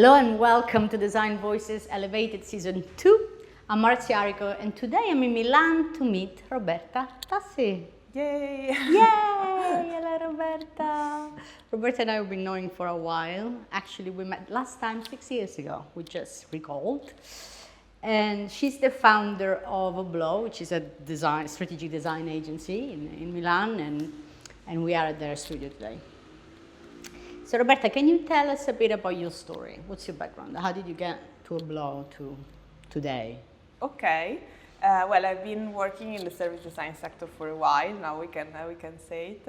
Hello and welcome to Design Voices Elevated Season 2. I'm Marzia Arico and today I'm in Milan to meet Roberta Tassi. Yay! Yay! Hello Roberta! Roberta and I have been knowing for a while. Actually, we met last time 6 years ago, we just recalled. And she's the founder of Oblo, which is a strategic design agency in Milan, and we are at their studio today. So Roberta, can you tell us a bit about your story? What's your background? How did you get to Oblo to today? Okay. Well, I've been working in the service design sector for a while. Now we can say it.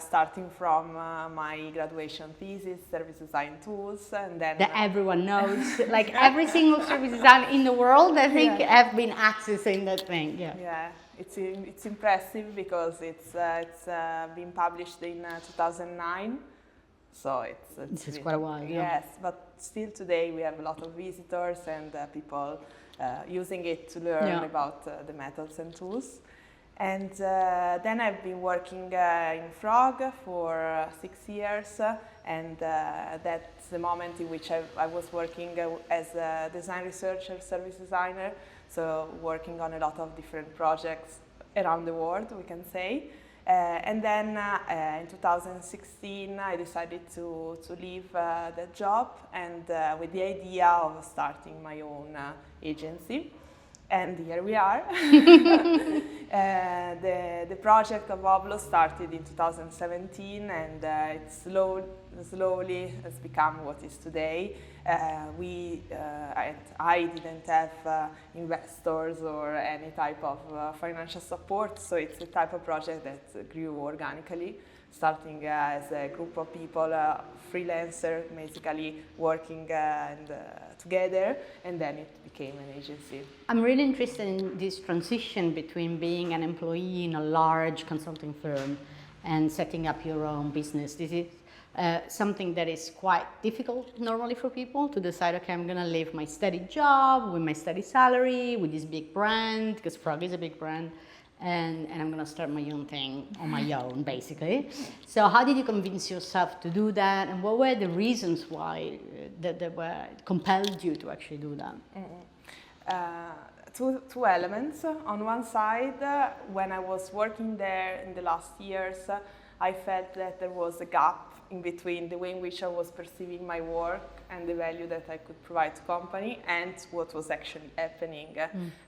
Starting from my graduation thesis, service design tools, and then that everyone knows, like every single service design in the world, I think, have been accessing that thing. Yeah, it's impressive because it's been published in 2009. So it's quite a while. Yes, but still today we have a lot of visitors and people using it to learn about the methods and tools. And then I've been working in Frog for 6 years, and that's the moment in which I was working as a design researcher, service designer, so working on a lot of different projects around the world, we can say. And then in 2016 I decided to leave that job and with the idea of starting my own agency. And here we are. The project of Oblo started in 2017 and it slowly has become what is today. I didn't have investors or any type of financial support, so it's a type of project that grew organically, starting as a group of people, freelancer, basically working together, and then it became an agency. I'm really interested in this transition between being an employee in a large consulting firm and setting up your own business. This is something that is quite difficult normally for people to decide, okay, I'm going to leave my steady job with my steady salary, with this big brand, because Frog is a big brand, and I'm going to start my own thing on my own, basically. So how did you convince yourself to do that, and what were the reasons why that were compelled you to actually do that? Two elements. On one side, when I was working there in the last years, I felt that there was a gap in between the way in which I was perceiving my work and the value that I could provide to company and what was actually happening.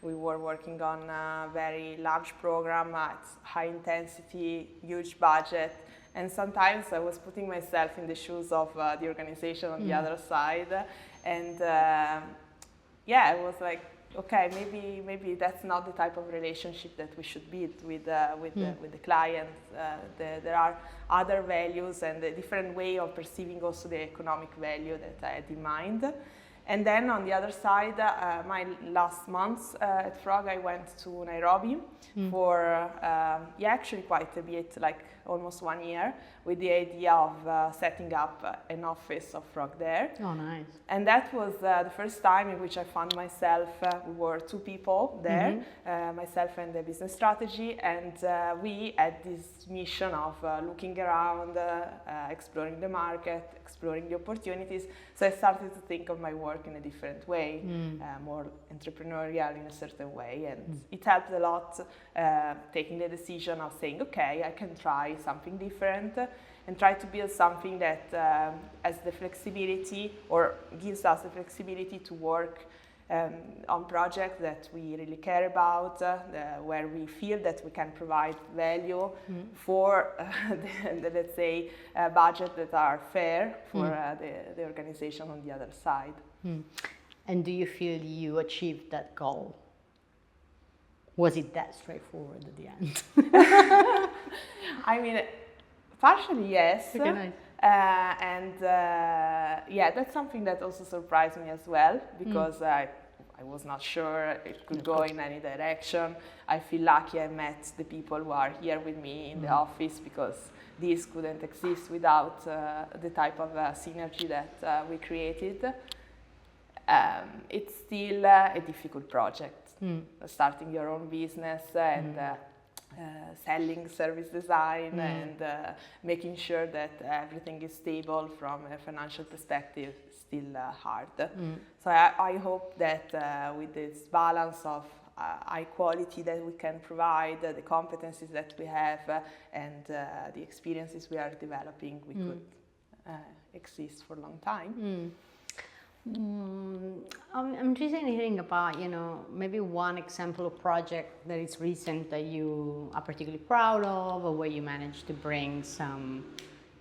We were working on a very large program at high intensity, huge budget, and sometimes I was putting myself in the shoes of the organization on the other side, and I was like, okay, maybe that's not the type of relationship that we should build with the client. There are other values and a different way of perceiving also the economic value that I had in mind. And then on the other side, my last months at Frog, I went to Nairobi for actually quite a bit, like almost 1 year, with the idea of setting up an office of Frog there. Oh, nice. And that was the first time in which I found myself, we were 2 people there, myself and the business strategy, and we had this mission of looking around, exploring the market, exploring the opportunities. So I started to think of my work in a different way, more entrepreneurial in a certain way, and it helped a lot taking the decision of saying, okay, I can try something different and try to build something that has the flexibility or gives us the flexibility to work on projects that we really care about, where we feel that we can provide value for let's say, budgets that are fair for the organization on the other side. And do you feel you achieved that goal? Was it that straightforward at the end? I mean, partially yes. Okay, nice. That's something that also surprised me as well, because I was not sure it could go in any direction. I feel lucky I met the people who are here with me in the office, because this couldn't exist without the type of synergy that we created. It's still a difficult project, starting your own business, and selling service design and making sure that everything is stable from a financial perspective still hard. So I hope that with this balance of high quality that we can provide, the competencies that we have, and the experiences we are developing, we could exist for a long time. I'm just thinking about, maybe one example of project that is recent that you are particularly proud of, or where you managed to bring some,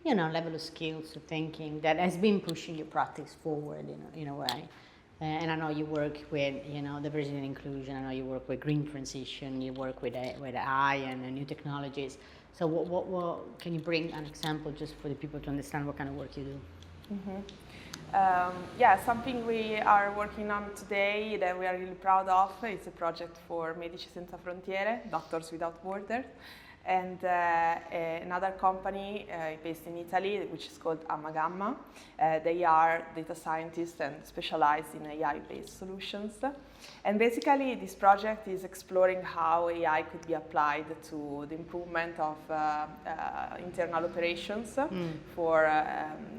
level of skills to thinking that has been pushing your practice forward in a way. And I know you work with, diversity and inclusion. I know you work with green transition. You work with AI and new technologies. So, what can you bring an example just for the people to understand what kind of work you do? Something we are working on today that we are really proud of is a project for Medici Senza Frontiere, Doctors Without Borders, and another company based in Italy, which is called Amagamma. They are data scientists and specialize in AI-based solutions. And basically, this project is exploring how AI could be applied to the improvement of internal operations for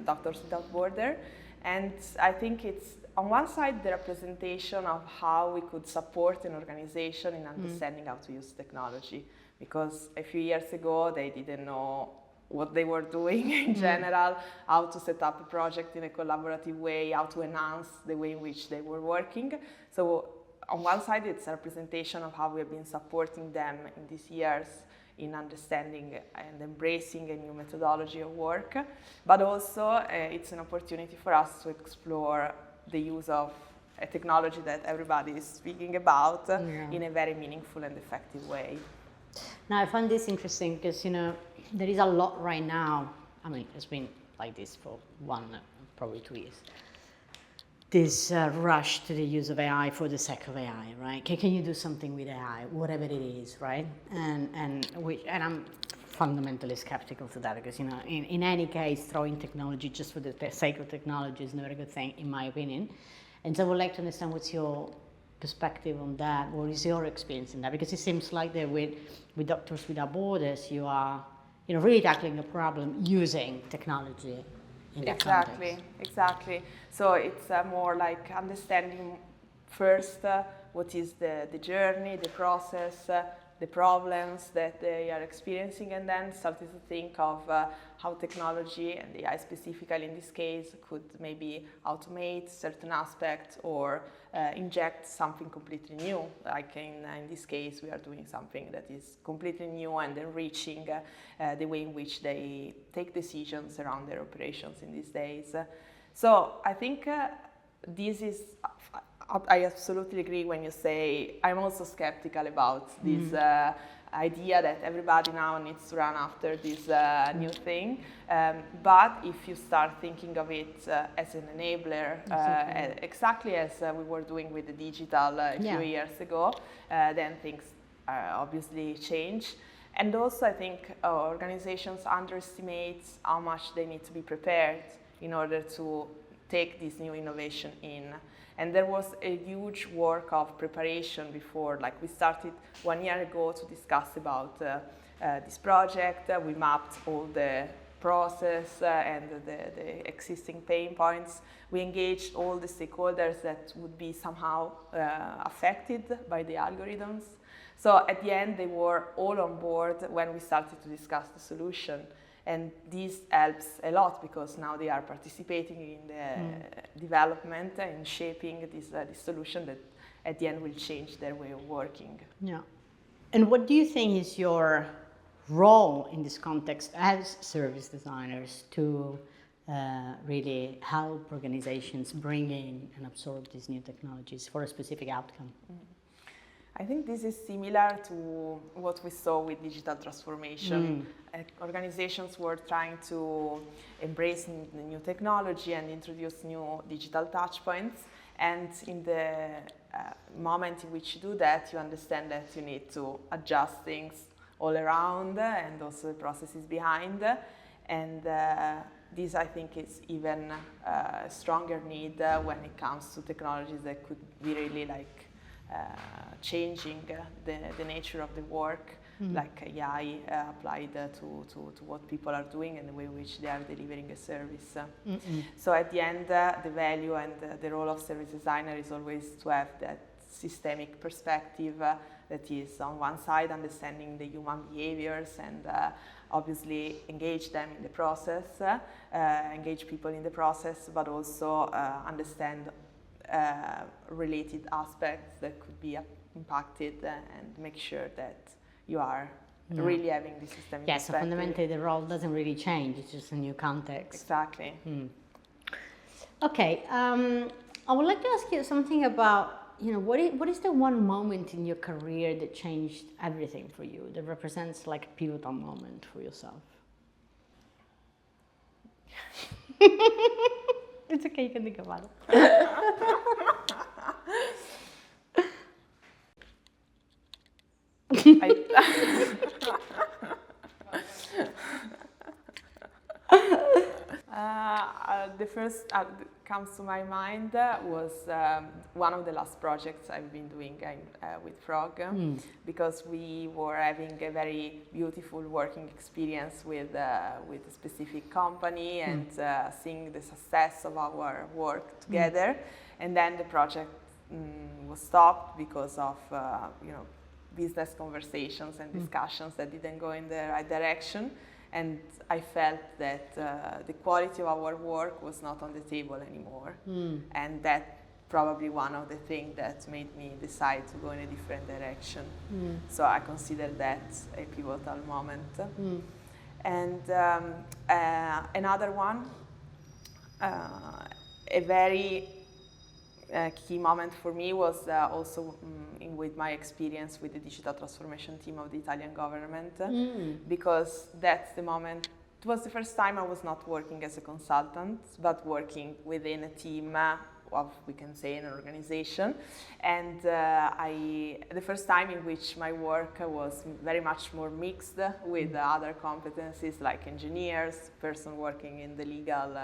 Doctors Without Borders. And I think it's, on one side, the representation of how we could support an organization in understanding how to use technology. Because a few years ago, they didn't know what they were doing in general, how to set up a project in a collaborative way, how to enhance the way in which they were working. So on one side, it's a representation of how we have been supporting them in these years in understanding and embracing a new methodology of work, but also it's an opportunity for us to explore the use of a technology that everybody is speaking about in a very meaningful and effective way. Now, I find this interesting because, there is a lot right now. I mean, it's been like this for probably 2 years. This rush to the use of AI for the sake of AI, right? Can you do something with AI, whatever it is, right? And I'm fundamentally skeptical to that because, in any case, throwing technology just for the sake of technology is not a good thing, in my opinion. And so I would like to understand what's your perspective on that. What is your experience in that? Because it seems like that with Doctors Without Borders, you are, really tackling a problem using technology. Exactly. So it's more like understanding first what is the journey, the process, the problems that they are experiencing, and then starting to think of how technology, and AI specifically in this case, could maybe automate certain aspects or inject something completely new. Like in this case, we are doing something that is completely new and enriching the way in which they take decisions around their operations in these days. So I think this is, I absolutely agree when you say, I'm also skeptical about this idea that everybody now needs to run after this new thing. But if you start thinking of it as an enabler, exactly as we were doing with the digital a few years ago, then things obviously change. And also I think organizations underestimate how much they need to be prepared in order to take this new innovation in. And there was a huge work of preparation before, like we started 1 year ago to discuss about this project. We mapped all the process and the existing pain points. We engaged all the stakeholders that would be somehow affected by the algorithms. So at the end, they were all on board when we started to discuss the solution. And this helps a lot because now they are participating in the development and shaping this solution that at the end will change their way of working. Yeah. And what do you think is your role in this context as service designers to really help organizations bring in and absorb these new technologies for a specific outcome? I think this is similar to what we saw with digital transformation. Organizations were trying to embrace the new technology and introduce new digital touchpoints. And in the moment in which you do that, you understand that you need to adjust things all around and also the processes behind. And this, I think, is even a stronger need when it comes to technologies that could be really like changing the nature of the work. like AI applied to what people are doing and the way in which they are delivering a service. So at the end, the value and the role of service designer is always to have that systemic perspective that is on one side understanding the human behaviors and obviously engage them in the process, engage people in the process, but also understand related aspects that could be impacted and make sure that you are really having this systemic perspective. So fundamentally the role doesn't really change, it's just a new context. Exactly. Okay, I would like to ask you something about, what is the one moment in your career that changed everything for you, that represents like a pivotal moment for yourself? It's okay, you can think about it. The first comes to my mind was one of the last projects I've been doing with Frog, because we were having a very beautiful working experience with a specific company and seeing the success of our work together, and then the project was stopped because of business conversations and discussions that didn't go in the right direction. And I felt that the quality of our work was not on the table anymore. And that probably one of the things that made me decide to go in a different direction. So I consider that a pivotal moment. And another one, a very key moment for me was also with my experience with the digital transformation team of the Italian government, because that's the moment. It was the first time I was not working as a consultant, but working within a team of, we can say, an organization, and the first time in which my work was very much more mixed with other competencies like engineers, person working in the legal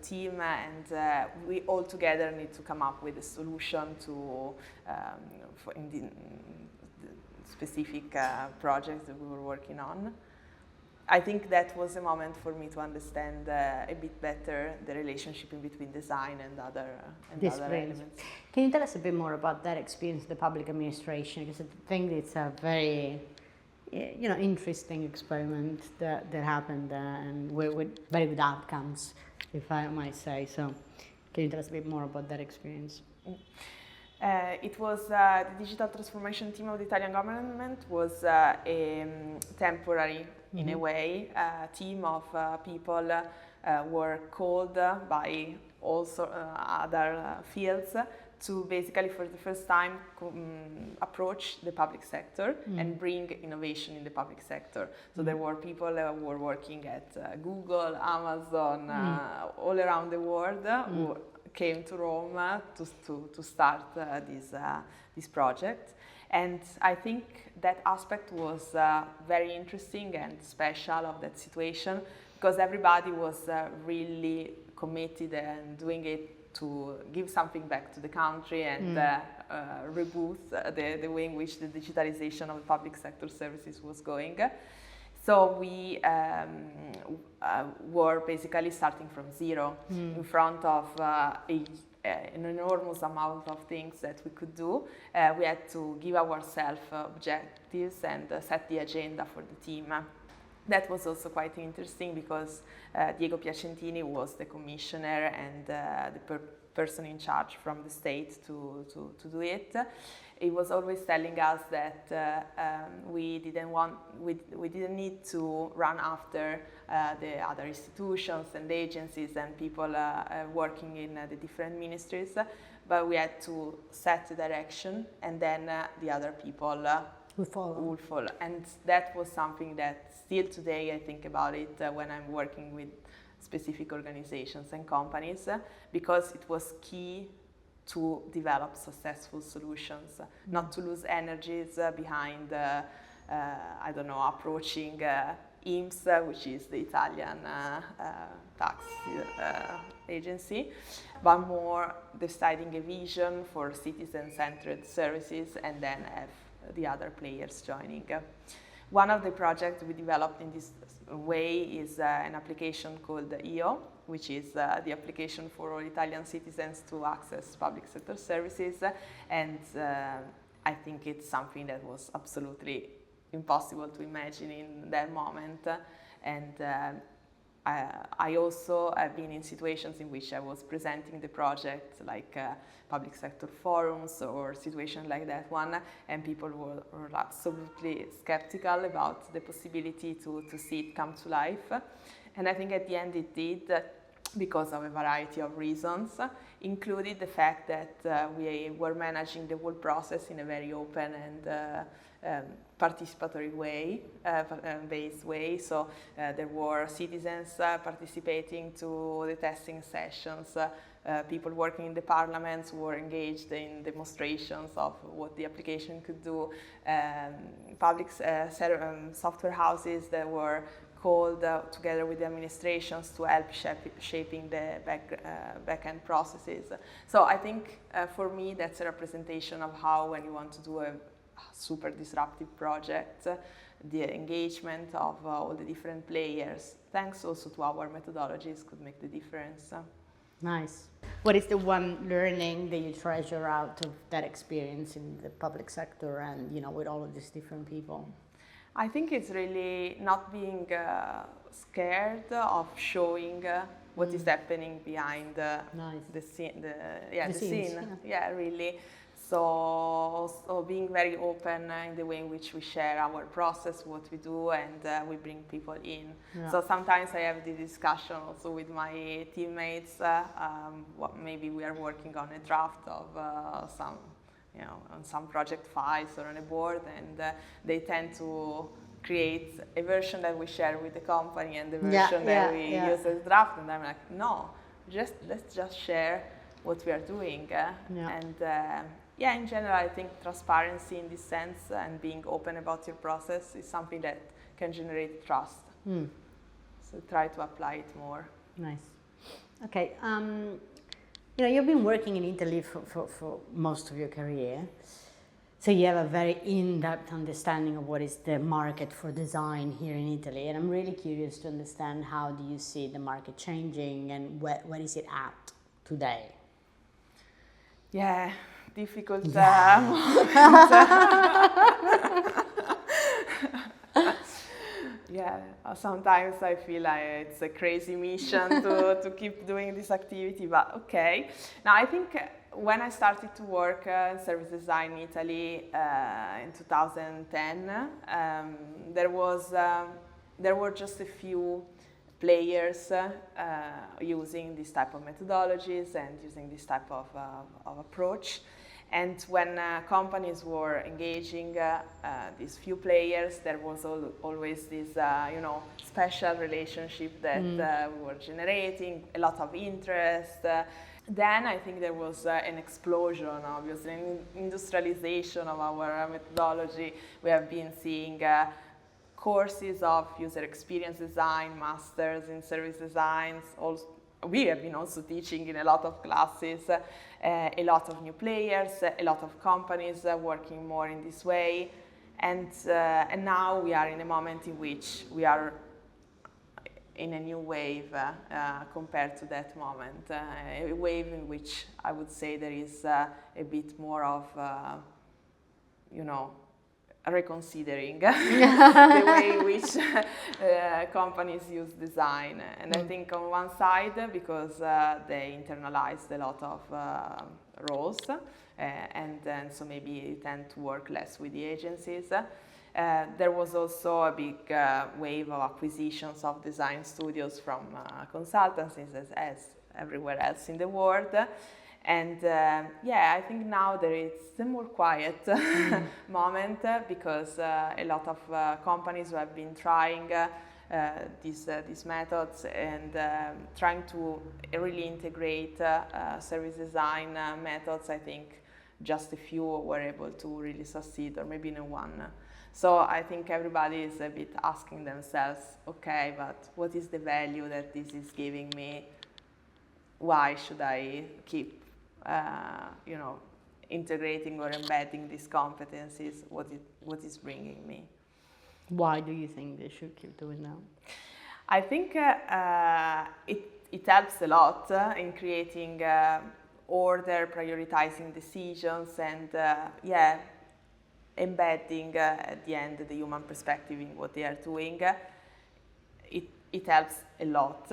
team, and we all together need to come up with a solution to in the specific projects that we were working on. I think that was a moment for me to understand a bit better the relationship in between design and other elements. Can you tell us a bit more about that experience in the public administration? Because I think it's a very, interesting experiment that happened and with very good outcomes, if I might say. So, can you tell us a bit more about that experience? It was the digital transformation team of the Italian government was a temporary, in a way, team of people were called by also other fields to basically for the first time approach the public sector and bring innovation in the public sector. So there were people who were working at Google, Amazon, all around the world who came to Rome to start this project. And I think that aspect was very interesting and special of that situation, because everybody was really committed and doing it to give something back to the country and reboot the way in which the digitalization of public sector services was going. So we were basically starting from zero in front of an enormous amount of things that we could do. We had to give ourselves objectives and set the agenda for the team. That was also quite interesting because Diego Piacentini was the commissioner and the person in charge from the state to do it. He was always telling us that we didn't need to run after the other institutions and agencies and people working in the different ministries, but we had to set the direction and then the other people would follow. And that was something that still today I think about it when I'm working with specific organizations and companies, because it was key to develop successful solutions, not to lose energies behind, approaching INPS, which is the Italian tax agency, but more deciding a vision for citizen-centered services and then have the other players joining. One of the projects we developed in this way is an application called EO, which is the application for all Italian citizens to access public sector services, and I think it's something that was absolutely impossible to imagine in that moment, and I also have been in situations in which I was presenting the project, like public sector forums or situations like that one, and people were absolutely skeptical about the possibility to see it come to life. And I think at the end it did, because of a variety of reasons, including the fact that we were managing the whole process in a very open and participatory way, based way. So there were citizens participating to the testing sessions, people working in the parliaments were engaged in demonstrations of what the application could do, public software houses that were called together with the administrations to help shaping the back-end processes. So I think for me that's a representation of how, when you want to do a super disruptive project, the engagement of all the different players, thanks also to our methodologies, could make the difference. Nice. What is the one learning that you treasure out of that experience in the public sector and, you know, with all of these different people? I think it's really not being scared of showing what is happening behind the scene. The scene. Yeah, really. So being very open in the way in which we share our process, what we do, and we bring people in. Yeah. So sometimes I have the discussion also with my teammates. Maybe we are working on a draft of some, you know, on some project files or on a board, and they tend to create a version that we share with the company and the version that we use as draft, and I'm like, no, let's just share what we are doing. And in general, I think transparency in this sense and being open about your process is something that can generate trust. So try to apply it more. Nice. Okay. You know, you've been working in Italy for most of your career, so you have a very in-depth understanding of what is the market for design here in Italy, and I'm really curious to understand how do you see the market changing and where is it at today? Yeah, difficult moment. Yeah, sometimes I feel like it's a crazy mission to keep doing this activity, but okay. Now, I think when I started to work in service design in Italy in 2010, there were just a few players using this type of methodologies and using this type of approach. And when companies were engaging these few players, there was always this, special relationship that we were generating, a lot of interest. Then I think there was an explosion, obviously, an industrialization of our methodology. We have been seeing courses of user experience design, masters in service designs. We have been also teaching in a lot of classes, a lot of new players, a lot of companies working more in this way. And now we are in a moment in which we are in a new wave compared to that moment. A wave in which I would say there is a bit more of, reconsidering the way in which companies use design. And I think on one side, because they internalized a lot of roles, and so maybe you tend to work less with the agencies. There was also a big wave of acquisitions of design studios from consultancies as everywhere else in the world. And I think now there is a more quiet moment because a lot of companies who have been trying these methods and trying to really integrate service design methods. I think just a few were able to really succeed, or maybe no one. So I think everybody is a bit asking themselves, okay, but what is the value that this is giving me? Why should I keep integrating or embedding these competencies, what is bringing me. Why do you think they should keep doing that? I think it helps a lot in creating order, prioritizing decisions, and embedding at the end the human perspective in what they are doing. It helps a lot,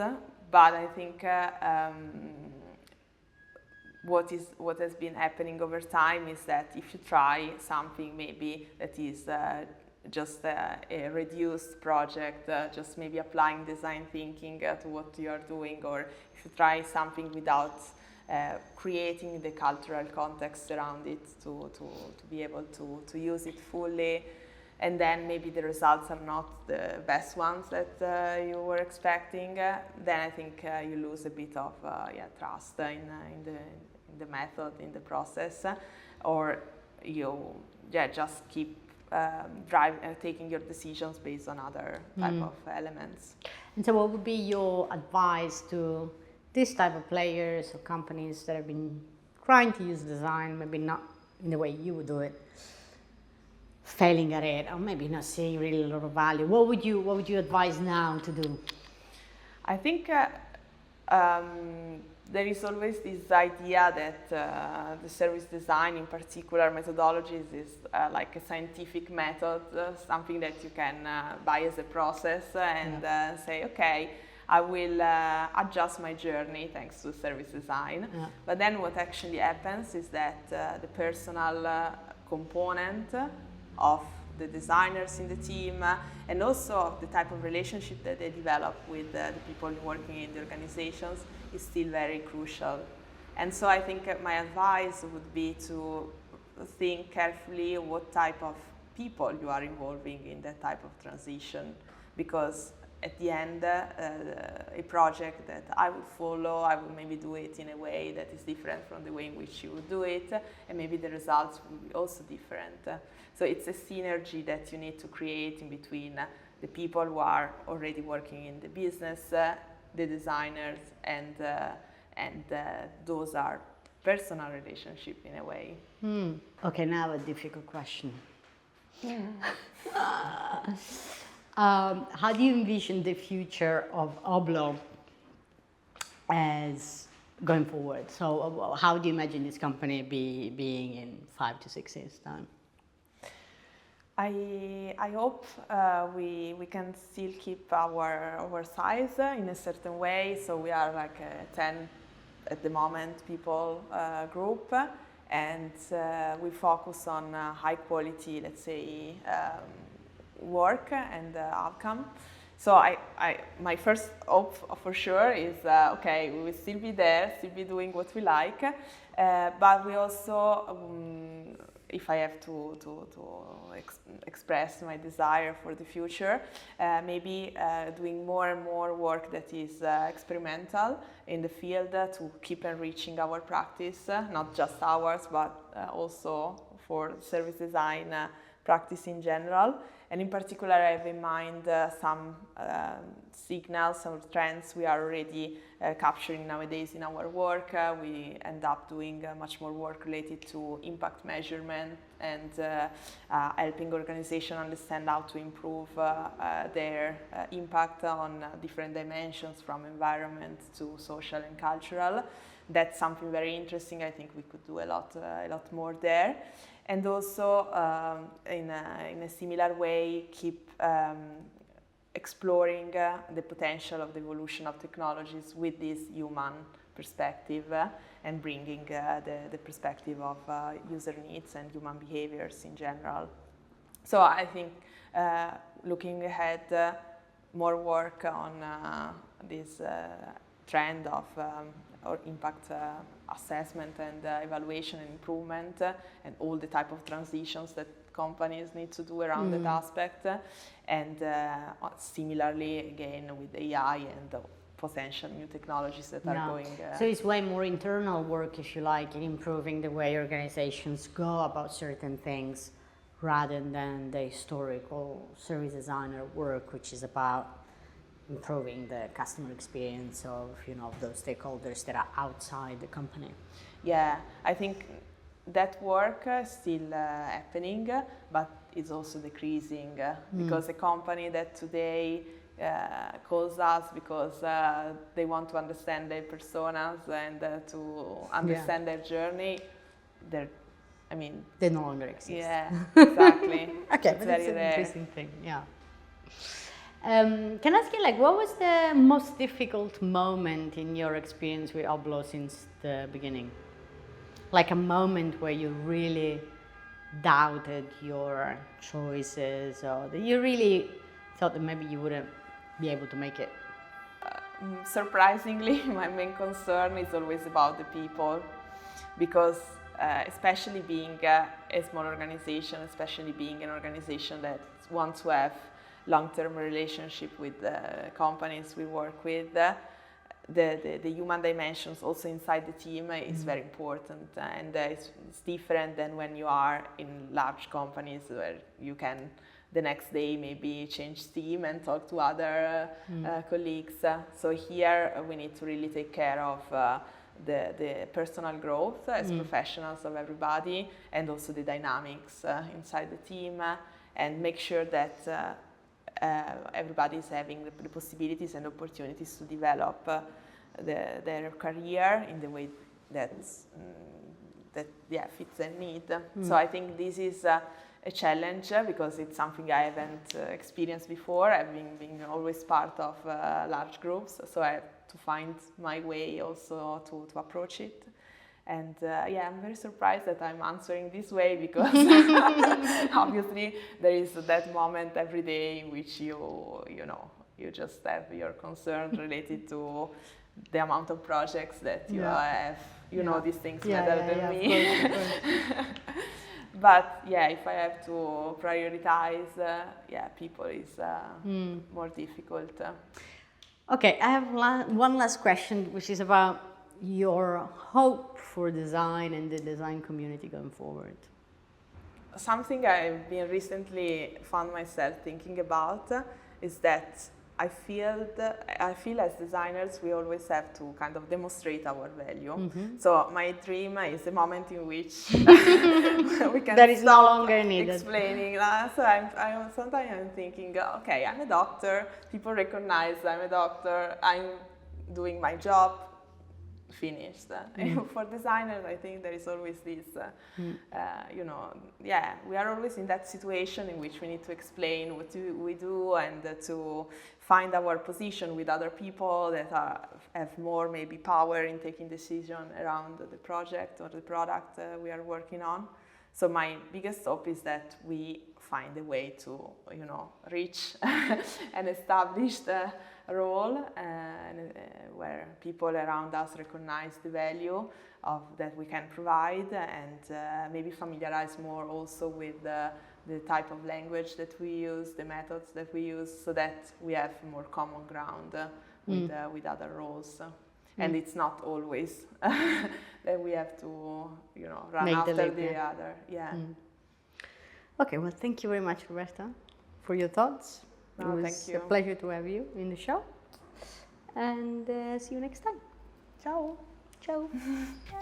but I think what has been happening over time is that if you try something maybe that is just a reduced project, just maybe applying design thinking to what you are doing, or if you try something without creating the cultural context around it to be able to use it fully, and then maybe the results are not the best ones that you were expecting, then I think you lose a bit of trust in the method, in the process, or you just keep taking your decisions based on other type of elements. And so what would be your advice to this type of players or companies that have been trying to use design, maybe not in the way you would do it, failing at it, or maybe not seeing really a lot of value? What would you advise now to do? I think there is always this idea that the service design, in particular methodologies, is like a scientific method, something that you can buy as a process and say, okay, I will adjust my journey thanks to service design. Yeah. But then what actually happens is that the personal component of the designers in the team and also the type of relationship that they develop with the people working in the organizations is still very crucial. And so I think my advice would be to think carefully what type of people you are involving in that type of transition, because at the end, a project that I would follow, I would maybe do it in a way that is different from the way in which you would do it, and maybe the results will be also different. So it's a synergy that you need to create in between the people who are already working in the business, the designers, and those are personal relationship in a way. Okay, now a difficult question. How do you envision the future of Oblo as going forward? So how do you imagine this company being in 5 to 6 years' time? I hope we can still keep our size in a certain way. So we are like a 10 at the moment people group, and we focus on high quality, let's say, work and outcome. So my first hope for sure is okay, we will still be there, still be doing what we like, but we also, if I have to express my desire for the future, maybe doing more and more work that is experimental in the field to keep enriching our practice, not just ours, but also for service design practice in general. And in particular, I have in mind some signals, some trends we are already capturing nowadays in our work. We end up doing much more work related to impact measurement and helping organizations understand how to improve their impact on different dimensions, from environment to social and cultural. That's something very interesting. I think we could do a lot more there. And also, in a similar way, keep exploring the potential of the evolution of technologies with this human perspective and bringing the perspective of user needs and human behaviors in general. So I think looking ahead, more work on this trend of or impact assessment and evaluation and improvement and all the type of transitions that companies need to do around that aspect, and similarly again with AI and potential new technologies that are going. So it's way more internal work, if you like, in improving the way organizations go about certain things rather than the historical service designer work, which is about improving the customer experience of those stakeholders that are outside the company. Yeah, I think that work is still happening, but it's also decreasing because a company that today calls us because they want to understand their personas and to understand their journey, they no longer exist. Yeah, exactly. Okay, it's but very it's an rare. interesting thing, yeah. Can I ask you, like, what was the most difficult moment in your experience with Oblo since the beginning? Like a moment where you really doubted your choices, or that you really thought that maybe you wouldn't be able to make it? Surprisingly, my main concern is always about the people, because especially being a small organization, especially being an organization that wants to have long-term relationship with the companies we work with, the human dimensions also inside the team is very important, and it's different than when you are in large companies where you can the next day maybe change team and talk to other colleagues. So here we need to really take care of the personal growth as professionals of everybody, and also the dynamics inside the team, and make sure that everybody is having the possibilities and opportunities to develop their career in the way that fits their need. So I think this is a challenge because it's something I haven't experienced before. I've been always part of large groups, so I have to find my way also to approach it. And I'm very surprised that I'm answering this way, because obviously there is that moment every day in which you just have your concerns related to the amount of projects that you have. You know these things better than me. Of course. But if I have to prioritize, people is more difficult. Okay, I have one last question, which is about your hope for design and the design community going forward. Something I've been recently found myself thinking about is that I feel as designers we always have to kind of demonstrate our value. So my dream is a moment in which we can that is no longer needed. Explaining. So sometimes I'm thinking, okay, I'm a doctor. People recognize I'm a doctor. I'm doing my job. Finished. For designers, I think there is always this, we are always in that situation in which we need to explain what we do and to find our position with other people that have more maybe power in taking decision around the project or the product we are working on. So my biggest hope is that we find a way to, reach an established role where people around us recognize the value of that we can provide, and maybe familiarize more also with the type of language that we use, the methods that we use, so that we have more common ground with other roles. And it's not always that we have to, run Make after the other. Okay, well, thank you very much, Roberta, for your thoughts. No, it was thank you. a pleasure to have you in the show. And see you next time. Ciao. Ciao.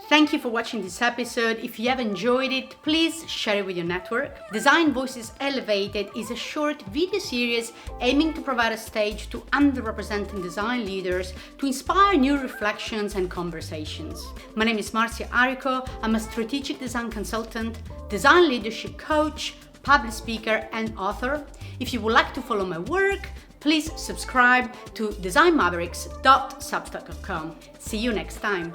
Thank you for watching this episode. If you have enjoyed it, please share it with your network. Design Voices Elevated is a short video series aiming to provide a stage to underrepresented design leaders to inspire new reflections and conversations. My name is Marcia Arico. I'm a strategic design consultant, design leadership coach, public speaker, and author. If you would like to follow my work, please subscribe to designmavericks.substack.com. See you next time.